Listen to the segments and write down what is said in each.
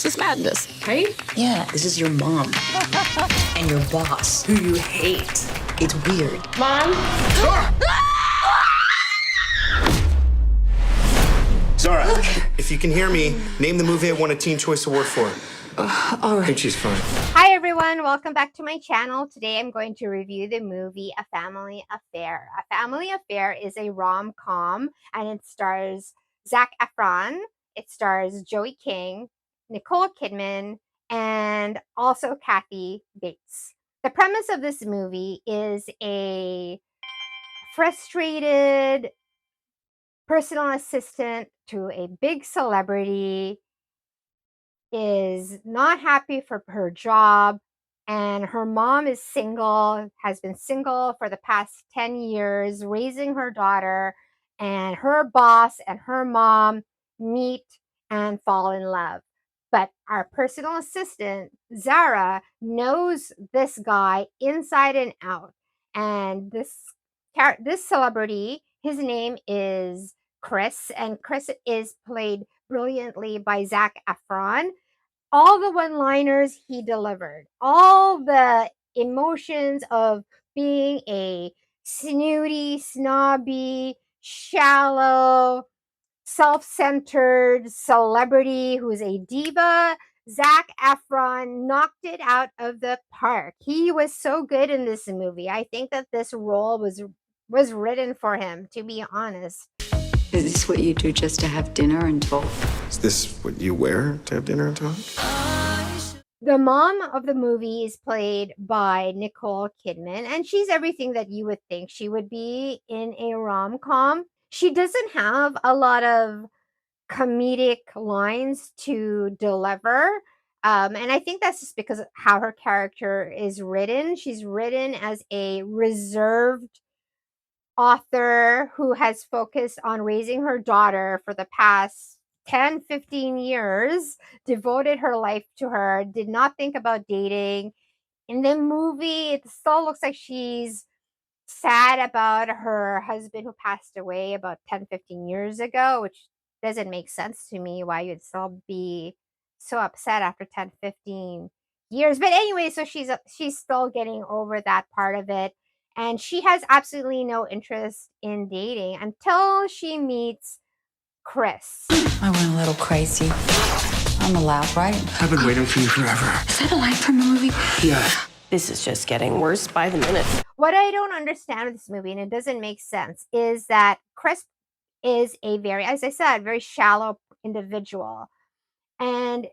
This is madness. Right? Yeah, this is your mom and your boss, who you hate. It's weird. Mom? Zara, if you can hear me, name the movie I won a Teen Choice Award for. All I right. think she's fine. Hi everyone, welcome back to my channel. Today I'm going to review the movie A Family Affair. A Family Affair is a rom-com and it stars Zac Efron, it stars Joey King, Nicole Kidman, and also Kathy Bates. The premise of this movie is a frustrated personal assistant to a big celebrity is not happy for her job, and her mom is single, has been single for the past 10 years, raising her daughter, and her boss and her mom meet and fall in love. But our personal assistant, Zara, knows this guy inside and out. And this celebrity, his name is Chris, and Chris is played brilliantly by Zac Efron. All the one-liners he delivered, all the emotions of being a snooty, snobby, shallow, self-centered celebrity who's a diva. Zac Efron knocked it out of the park. He was so good in this movie. I think that this role was written for him, to be honest. Is this what you do just to have dinner and talk? Is this what you wear to have dinner and talk? The mom of the movie is played by Nicole Kidman, and she's everything that you would think she would be in a rom-com. She doesn't have a lot of comedic lines to deliver. And I think that's just because of how her character is written. She's written as a reserved author who has focused on raising her daughter for the past 10-15 years, devoted her life to her, did not think about dating. In the movie, it still looks like she's sad about her husband who passed away about 10-15 years ago, which doesn't make sense to me why you'd still be so upset after 10-15 years. But anyway, so she's still getting over that part of it, and she has absolutely no interest in dating until she meets Chris. I went a little crazy. I'm allowed, right? I've been waiting for you forever. Is that a line from the movie? Yeah. This is just getting worse by the minute. What I don't understand with this movie, and it doesn't make sense, is that Chris is a very, as I said, very shallow individual. And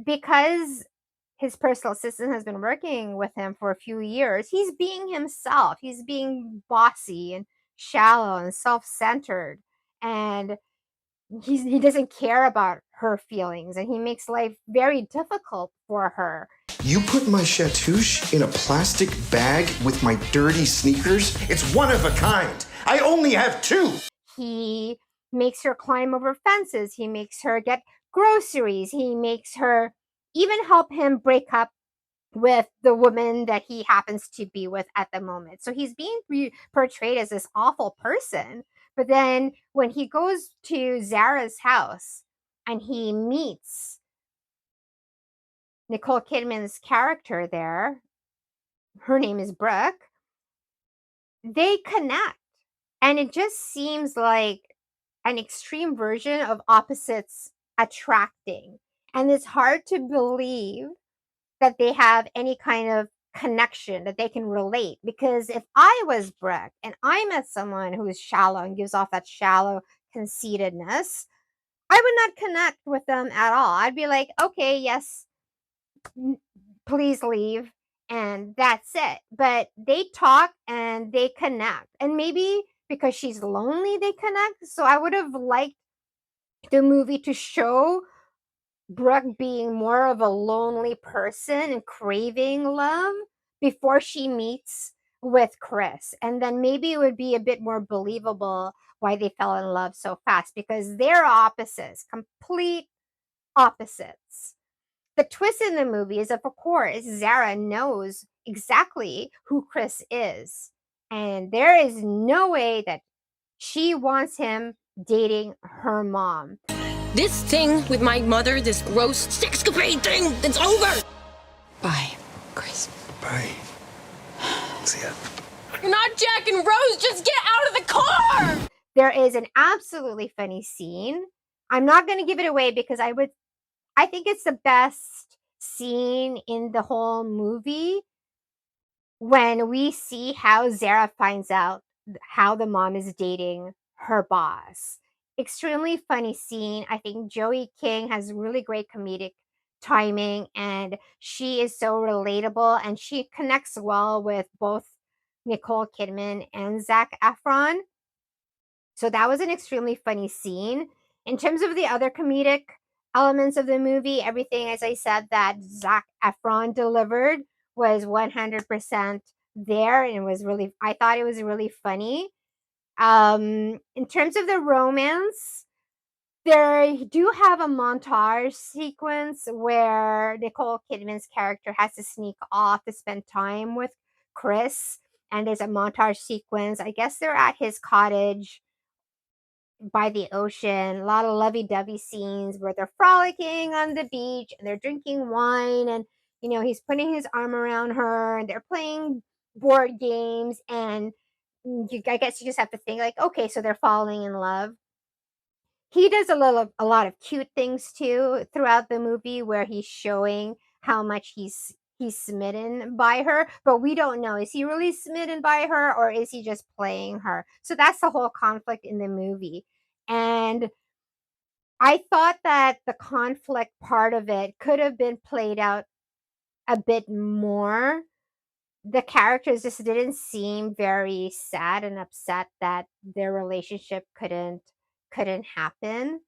because his personal assistant has been working with him for a few years, he's being himself. He's being bossy and shallow and self-centered. And he doesn't care about her feelings, and he makes life very difficult for her. You put my chatouche in a plastic bag with my dirty sneakers? It's one of a kind. I only have two. He makes her climb over fences. He makes her get groceries. He makes her even help him break up with the woman that he happens to be with at the moment. So he's being portrayed as this awful person. But then when he goes to Zara's house and he meets Nicole Kidman's character there, her name is Brooke, they connect. And it just seems like an extreme version of opposites attracting. And it's hard to believe that they have any kind of connection, that they can relate. Because if I was Brooke and I met someone who is shallow and gives off that shallow conceitedness, I would not connect with them at all. I'd be like, okay, yes, please leave. And that's it. But they talk and they connect. And maybe because she's lonely, they connect. So I would have liked the movie to show Brooke being more of a lonely person and craving love before she meets with Chris. And then maybe it would be a bit more believable why they fell in love so fast, because they're opposites, complete opposites. The twist in the movie is, of course, Zara knows exactly who Chris is. And there is no way that she wants him dating her mom. This thing with my mother, this gross sexcapade thing, it's over. Bye, Chris. Bye. See ya. You're not Jack and Rose. Just get out of the car. There is an absolutely funny scene. I'm not going to give it away because I think it's the best scene in the whole movie when we see how Zara finds out how the mom is dating her boss. Extremely funny scene. I think Joey King has really great comedic timing, and she is so relatable, and she connects well with both Nicole Kidman and Zac Efron. So that was an extremely funny scene. In terms of the other comedic elements of the movie, everything, as I said, that Zac Efron delivered was 100% there, and it was really, I thought it was really funny. In terms of the romance, they do have a montage sequence where Nicole Kidman's character has to sneak off to spend time with Chris, and there's a montage sequence. I guess they're at his cottage by the ocean, a lot of lovey-dovey scenes where they're frolicking on the beach and they're drinking wine, and he's putting his arm around her and they're playing board games, and I guess you just have to think like, okay, so they're falling in love. He does a lot of cute things too throughout the movie where he's showing how much he's smitten by her, but we don't know, is he really smitten by her or is he just playing her? So that's the whole conflict in the movie. And I thought that the conflict part of it could have been played out a bit more. The characters just didn't seem very sad and upset that their relationship couldn't happen.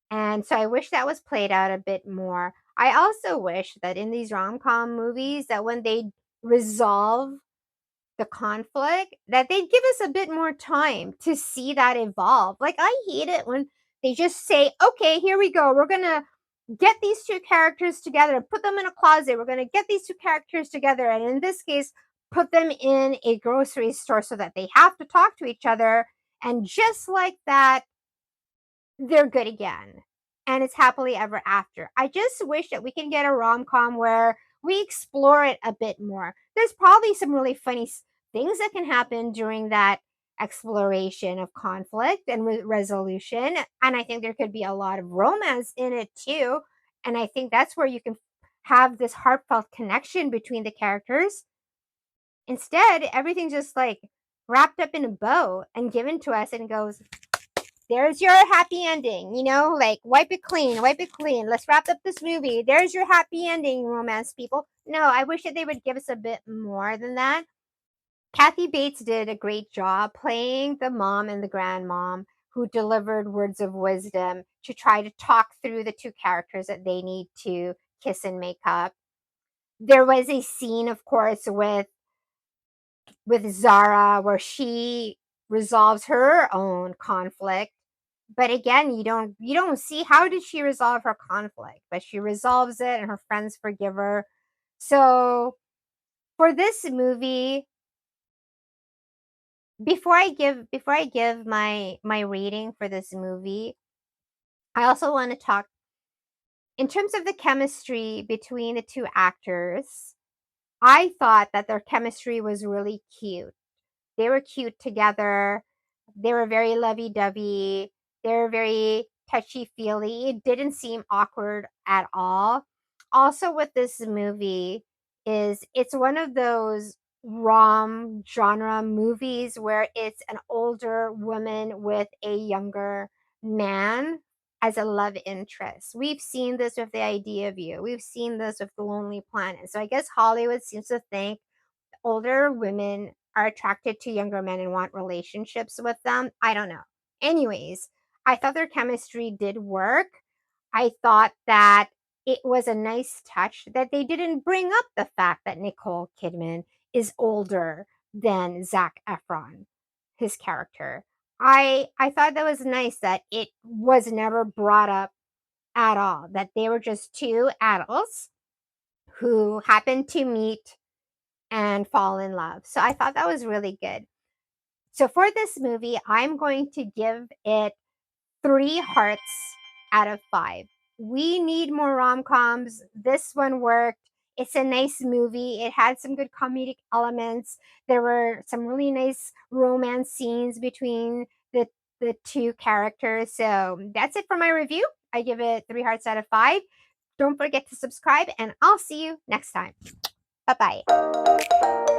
And so I wish that was played out a bit more. I also wish that in these rom-com movies that when they resolve the conflict, that they'd give us a bit more time to see that evolve. Like, I hate it when they just say, okay, here we go, we're gonna get these two characters together and put them in a closet, we're gonna get these two characters together, and in this case put them in a grocery store so that they have to talk to each other, and just like that they're good again and it's happily ever after. I just wish that we can get a rom-com where we explore it a bit more. There's probably some really funny things that can happen during that exploration of conflict and resolution, and I think there could be a lot of romance in it too, and I think that's where you can have this heartfelt connection between the characters. Instead, everything's just like wrapped up in a bow and given to us and goes, there's your happy ending, like wipe it clean, wipe it clean. Let's wrap up this movie. There's your happy ending, romance people. No, I wish that they would give us a bit more than that. Kathy Bates did a great job playing the mom and the grandmom who delivered words of wisdom to try to talk through the two characters that they need to kiss and make up. There was a scene, of course, with Zara where she resolves her own conflict. But again, you don't see how did she resolve her conflict, but she resolves it and her friends forgive her. So for this movie, before I give my rating for this movie, I also want to talk in terms of the chemistry between the two actors. I thought that their chemistry was really cute. They were cute together. They were very lovey-dovey. They were very touchy-feely. It didn't seem awkward at all. Also with this movie is it's one of those rom genre movies where it's an older woman with a younger man as a love interest. We've seen this with The Idea of You. We've seen this with The Lonely Planet. So I guess Hollywood seems to think older women are attracted to younger men and want relationships with them. I don't know. Anyways, I thought their chemistry did work. I thought that it was a nice touch that they didn't bring up the fact that Nicole Kidman is older than Zac Efron, his character. I thought that was nice that it was never brought up at all, that they were just two adults who happened to meet and fall in love. So I thought that was really good. So for this movie, I'm going to give it 3 hearts out of 5. We need more rom-coms. This one worked. It's a nice movie. It had some good comedic elements. There were some really nice romance scenes between the two characters. So that's it for my review. I give it 3 hearts out of 5. Don't forget to subscribe, and I'll see you next time. Bye bye.